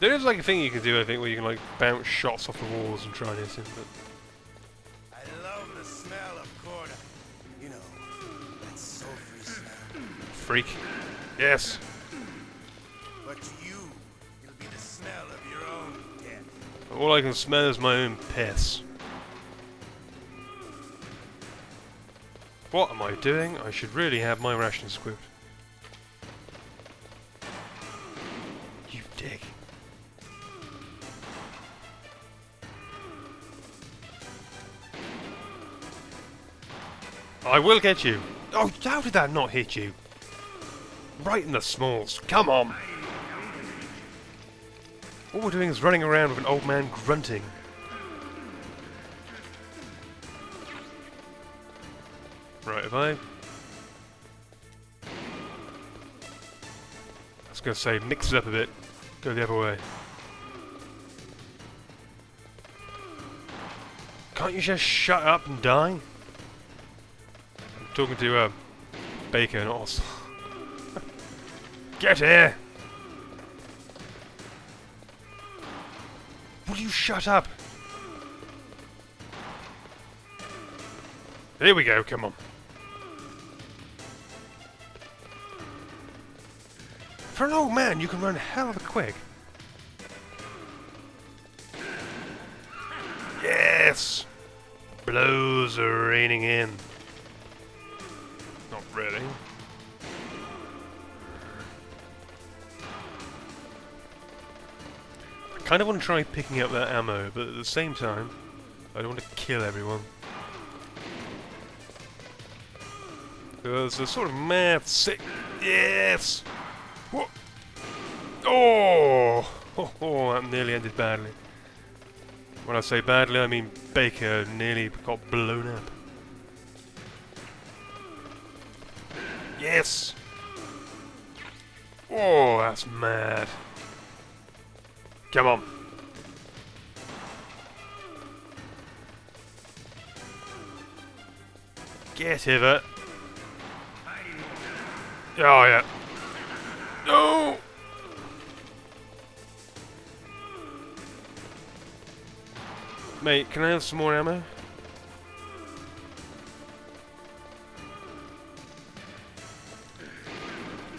There is like a thing you can do, I think, where you can like bounce shots off the walls and try and hit him, but I love the smell of Corda. You know, that sulfury smell. freak. Yes. But to you, it'll be the smell of your own death. All I can smell is my own piss. What am I doing? I should really have my rations equipped. You dick. I will get you. Oh, how did that not hit you? Right in the smalls. Come on. All we're doing is running around with an old man grunting. Right, if I gonna say, mix it up a bit. Go the other way. Can't you just shut up and die? I'm talking to Baker, not us. Get here! Will you shut up? Here we go, come on. For an old man, you can run hell of a quick. Yes! Blows are raining in. Not really. I kind of want to try picking up that ammo, but at the same time, I don't want to kill everyone. There's a sort of mad sick. Yes! What? Oh! Oh, that nearly ended badly. When I say badly, I mean Baker nearly got blown up. Yes! Oh, that's mad. Come on. Get hither. Oh, yeah. No! Mate, can I have some more ammo?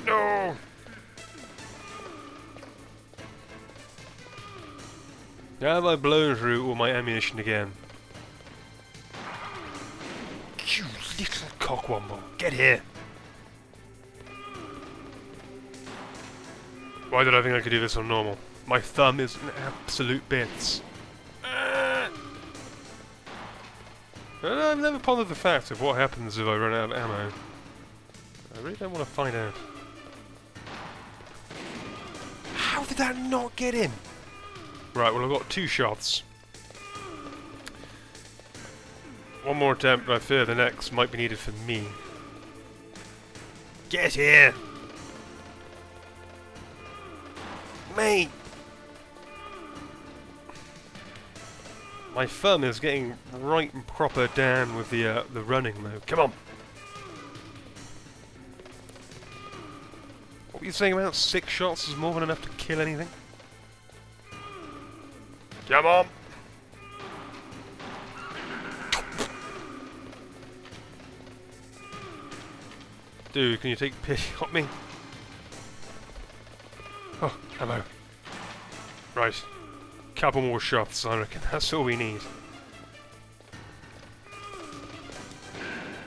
No! Now have I blown through all my ammunition again? You little cockwomble, get here! Why did I think I could do this on normal? My thumb is in absolute bits. I've never pondered the fact of what happens if I run out of ammo. I really don't want to find out. How did that not get in? Right, well I've got 2 shots. One more attempt, but I fear the next might be needed for me. Get here! Mate! My thumb is getting right and proper down with the running though. Come on! What were you saying about 6 shots is more than enough to kill anything? Come on! Dude, can you take pity on me? Oh, ammo. Right. Couple more shots, I reckon. That's all we need.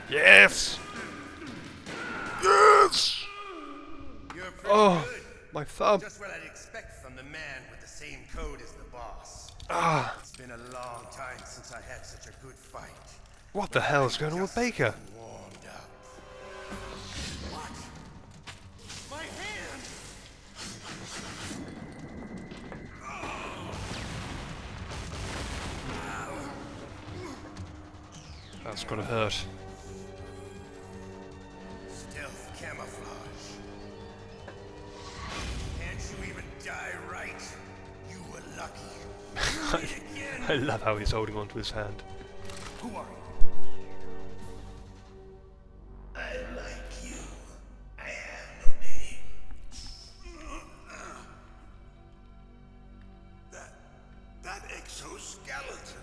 Yes! Yes! Oh, my thumb. Just what I'd expect from the man with the same code as the boss. Ah. It's been a long time since I had such a good fight. What the hell is going on with Baker? Warmed up. What? My hand! That's gotta hurt. Stealth camouflage. Can't you even die right? You were lucky. I love how he's holding onto his hand. Who are you? I like you. I have no name. That exoskeleton.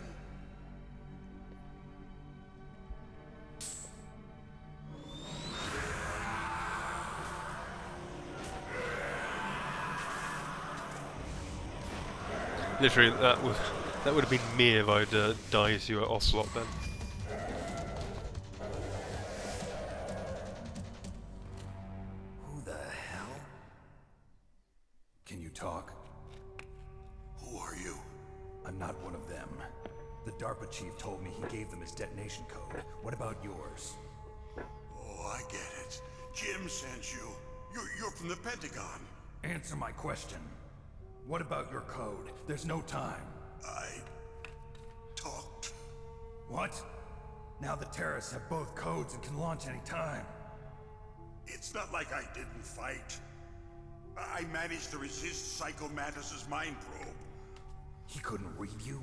Literally, that would have been me if I'd died to an Ocelot then. Who the hell? Can you talk? Who are you? I'm not one of them. The DARPA chief told me he gave them his detonation code. What about yours? Oh, I get it. Jim sent you. You're from the Pentagon. Answer my question. What about your code? There's no time. I talked. What? Now the terrorists have both codes and can launch any time. It's not like I didn't fight. I managed to resist Psycho Mantis's mind probe. He couldn't read you?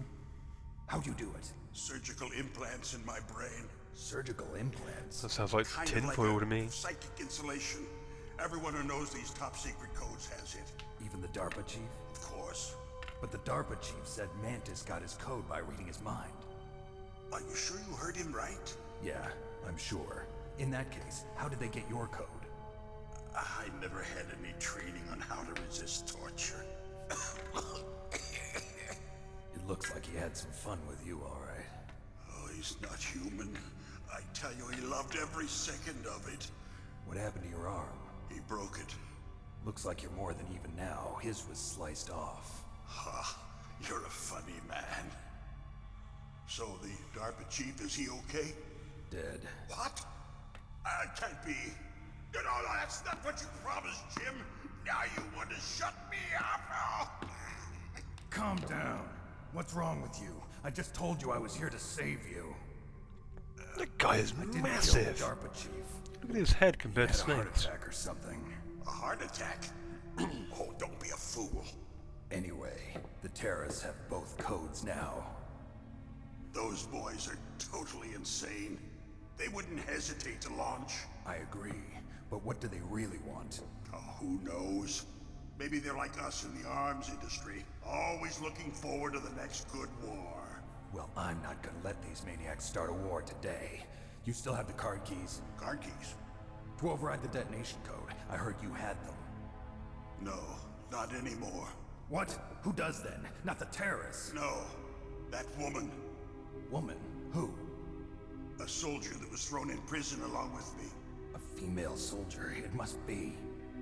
How'd you do it? Surgical implants in my brain. Surgical implants? That sounds like Kind of tinfoil like to me. psychic insulation. Everyone who knows these top secret codes has it. Even the DARPA chief? Of course. But the DARPA chief said Mantis got his code by reading his mind. Are you sure you heard him right? Yeah, I'm sure. In that case, how did they get your code? I never had any training on how to resist torture. It looks like he had some fun with you, all right. Oh, he's not human. I tell you, he loved every second of it. What happened to your arm? He broke it. Looks like you're more than even now. His was sliced off. Ha, you're a funny man. So the DARPA chief, is he okay? Dead. What? Can't be. You know, that's not what you promised, Jim. Now you want to shut me up? Calm down. What's wrong with you? I just told you I was here to save you. That guy is I didn't massive. kill the DARPA chief. Look at his head compared to He had a heart Snape's. attack or something. A heart attack? Oh, don't be a fool. Anyway, the terrorists have both codes now. Those boys are totally insane. They wouldn't hesitate to launch. I agree, but what do they really want? Oh, who knows? Maybe they're like us in the arms industry, always looking forward to the next good war. Well, I'm not gonna let these maniacs start a war today. You still have the card keys? Card keys? To override the detonation code. I heard you had them. No, not anymore. What? Who does then? Not the terrorists. No, that woman. Woman? Who? A soldier that was thrown in prison along with me. A female soldier, it must be.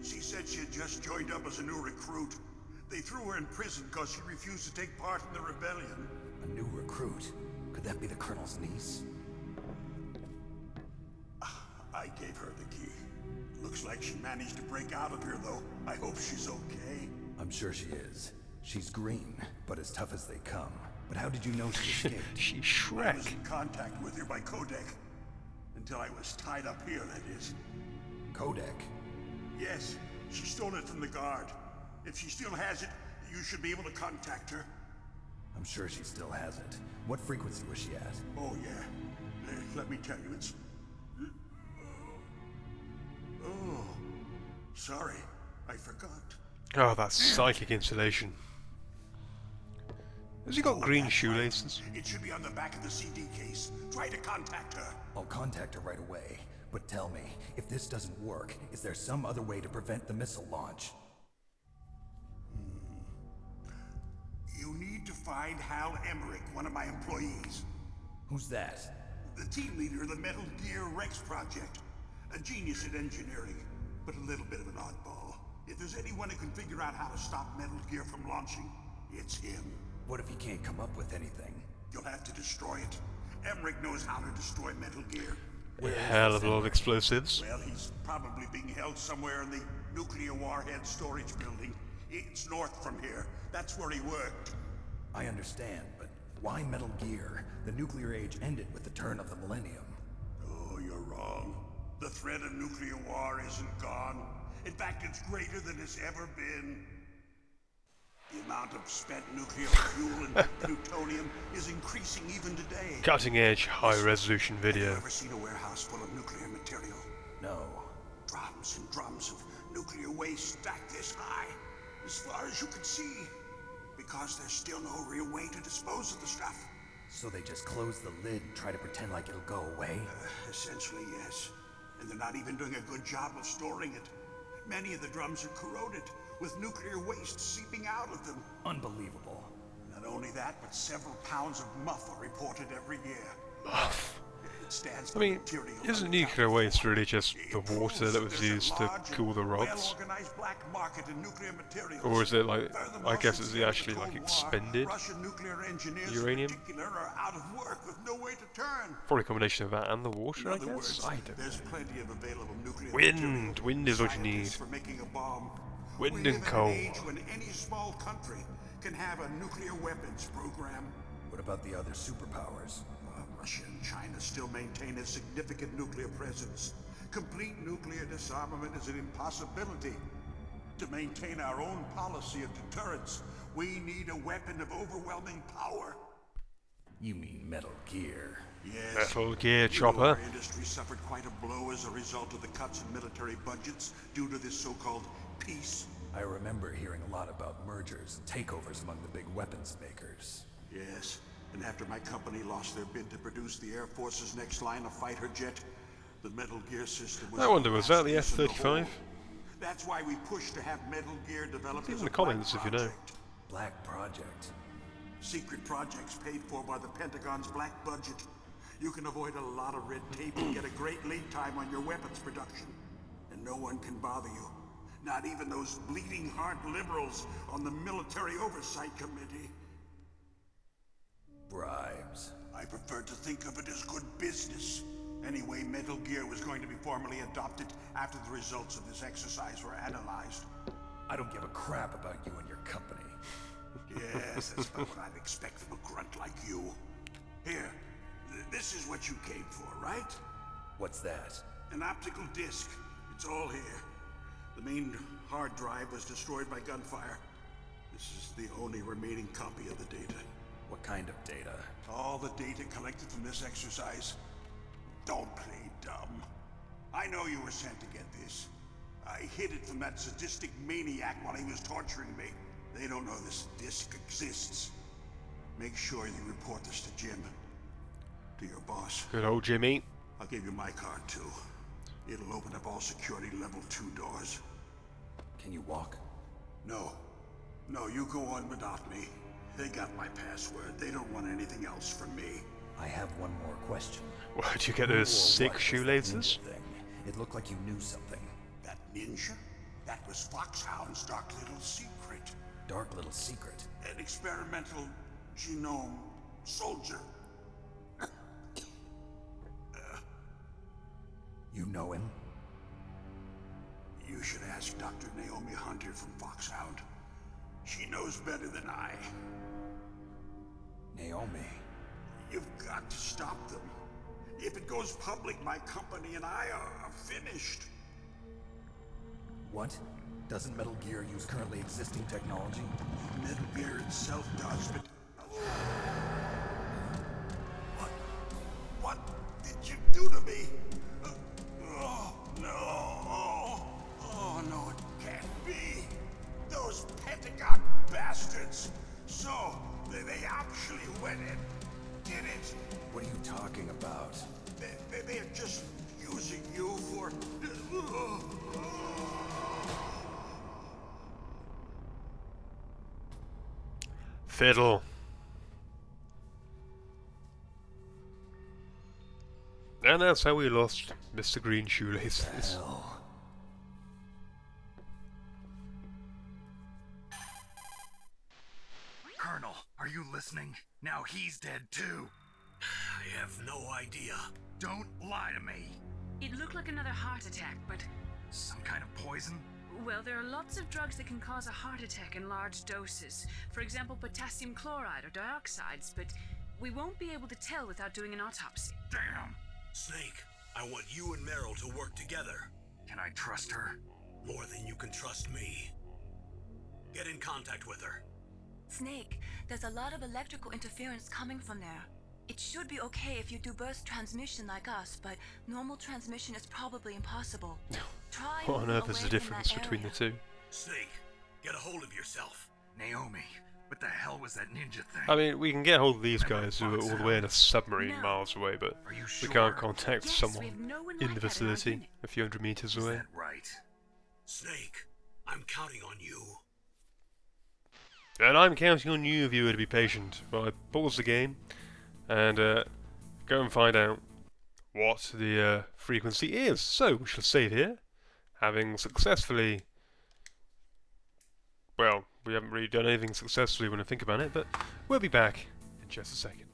She said she had just joined up as a new recruit. They threw her in prison because she refused to take part in the rebellion. A new recruit? Could that be the Colonel's niece? I gave her the key. Looks like she managed to break out of here, though. I hope she's okay. I'm sure she is. She's green, but as tough as they come. But how did you know she escaped? She's I was Shrek. in contact with her by codec. Until I was tied up here, that is. Codec? Yes, she stole it from the guard. If she still has it, you should be able to contact her. I'm sure she still has it. What frequency was she at? Oh, yeah. Let me tell you, it's... Oh, sorry. I forgot. Oh, that's psychic insulation. Has he got green shoelaces? It should be on the back of the CD case. Try to contact her. I'll contact her right away. But tell me, if this doesn't work, is there some other way to prevent the missile launch? You need to find Hal Emmerich, one of my employees. Who's that? The team leader of the Metal Gear Rex project. A genius at engineering, but a little bit of an oddball. If there's anyone who can figure out how to stop Metal Gear from launching, it's him. What if he can't come up with anything? You'll have to destroy it. Emmerich knows how to destroy Metal Gear. A hell of a lot of explosives. Well, he's probably being held somewhere in the nuclear warhead storage building. It's north from here. That's where he worked. I understand, but why Metal Gear? The nuclear age ended with the turn of the millennium. Oh, you're wrong. The threat of nuclear war isn't gone. In fact, it's greater than it's ever been. The amount of spent nuclear fuel and plutonium is increasing even today. Cutting edge, high resolution Have you video. ever seen a warehouse full of nuclear material? No. Drums and drums of nuclear waste stacked this high, as far as you can see. Because there's still no real way to dispose of the stuff. So they just close the lid and try to pretend like it'll go away? Essentially, yes. And they're not even doing a good job of storing it. Many of the drums are corroded, with nuclear waste seeping out of them. Unbelievable. Not only that, but several pounds of muff are reported every year. Muff. It stands I for mean, material isn't unaccounted nuclear for. waste really just the It water proves that was there's a used to large cool the and rods? well-organized black market in nuclear materials. Or is it like, Furthermore, I guess since it's the end of actually the like Cold War, expended Russian nuclear engineers uranium? in particular are out of work with no way to turn. Probably a combination of that and the In water, I other guess? words, I don't there's know. plenty of available nuclear Wind. material. Wind is what you Scientists need. for making a bomb. Wind We live and in coal. an age when any small country can have a nuclear weapons program. What about the other superpowers? Russia and China still maintain a significant nuclear presence. Complete nuclear disarmament is an impossibility. To maintain our own policy of deterrence, we need a weapon of overwhelming power. You mean Metal Gear? Yes. Metal Gear, You know, Chopper. our industry suffered quite a blow as a result of the cuts in military budgets due to this so-called peace. I remember hearing a lot about mergers and takeovers among the big weapons makers. Yes, and after my company lost their bid to produce the Air Force's next line of fighter jet, the Metal Gear system was... I wonder, was that the last piece in F-35? whole. That's why we pushed to have Metal Gear developed Leave as in a the comments black if you know. project. Black Project. Secret projects paid for by the Pentagon's black budget. You can avoid a lot of red tape and get a great lead time on your weapons production. And no one can bother you. Not even those bleeding heart liberals on the Military Oversight Committee. Bribes. I prefer to think of it as good business. Anyway, Metal Gear was going to be formally adopted after the results of this exercise were analyzed. I don't give a crap about you and your company. Yes, that's about what I'd expect from a grunt like you. Here, this is what you came for, right? What's that? An optical disc. It's all here. The main hard drive was destroyed by gunfire. This is the only remaining copy of the data. What kind of data? All the data collected from this exercise. Don't play dumb. I know you were sent to get this. I hid it from that sadistic maniac while he was torturing me. They don't know this disc exists. Make sure you report this to Jim. To your boss. Good old Jimmy. I'll give you my card too. It'll open up all security level 2 doors. Can you walk? No. No, you go on without me. They got my password. They don't want anything else from me. I have one more question. Where'd you get Who or those sick what was that shoelaces? ninja thing? It looked like you knew something. That ninja? That was Foxhound's dark little secret. Dark little secret. An experimental genome soldier. You know him? You should ask Dr. Naomi Hunter from Foxhound. She knows better than I. Naomi. You've got to stop them. If it goes public, my company and I are finished. What? Doesn't Metal Gear use currently existing technology? Metal Gear itself does, but... What did you do to me? Oh, no. Oh, no, it can't be. Those Pentagon bastards. So, they actually went and did it. What are you talking about? They're just using you for... Fiddle. And that's how we lost Mr. Green Shoelaces. Hell. Colonel, are you listening? Now he's dead too. I have no idea. Don't lie to me. It looked like another heart attack, but... Some kind of poison? Well, there are lots of drugs that can cause a heart attack in large doses. For example, potassium chloride or dioxides, but we won't be able to tell without doing an autopsy. Damn. Snake, I want you and Meryl to work together. Can I trust her? More than you can trust me. Get in contact with her. Snake, there's a lot of electrical interference coming from there. It should be okay if you do burst transmission like us, but normal transmission is probably impossible. Try What on moving earth is away the from difference that between the area. two? Snake, get a hold of yourself. Naomi, what the hell was that ninja thing? I mean, we can get hold of these guys who are all the way in a submarine No. miles away, but Are you we sure? can't contact Yes, someone we have no one in like the that in our vicinity, unit. a few hundred meters Is away. that right? Snake, I'm counting on you. And I'm counting on you, viewer, to be patient while I pause the game and go and find out what the frequency is. So, we shall save here, having successfully... Well, we haven't really done anything successfully when I think about it, but we'll be back in just a second.